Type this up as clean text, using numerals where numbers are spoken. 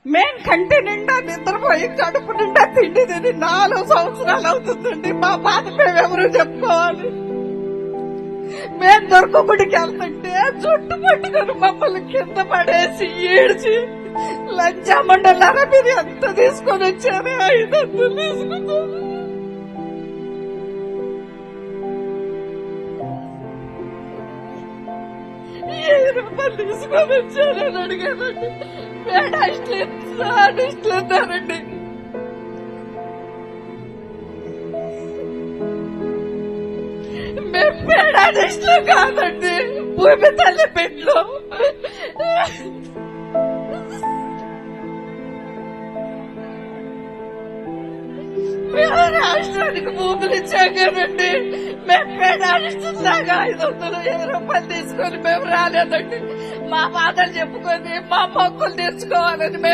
మేం కంటి నిండా నిద్రపోయి కడుపు నిండా తిండి తిని 4 సంవత్సరాలు అవుతుందండి. మా బాధ మేమెవరు చెప్పుకోవాలి? మేం దొరకబడికి వెళ్తుంటే జుట్టు పట్టుకొని మమ్మల్ని కింద పడేసి ఈడ్చి లంచామండలారా మీరు ఎంత తీసుకొని వచ్చారు? 500 తీసుకున్నారు. రూపాయలు తీసుకొని వచ్చారని అడిగానండి. ఇష్టలు అన్నారండి. మేము పేడాడిస్టులు కాదండి, భూమి తల్లి పెట్లు. మేము రాష్ట్రానికి భూములు ఇచ్చాం కదండి. మేము పేడాడిస్తున్నాగా 520 రూపాయలు తీసుకొని మేము రాలేదండి. మా బాధలు చెప్పుకొని మా మొక్కులు తెచ్చుకోవాలని మేము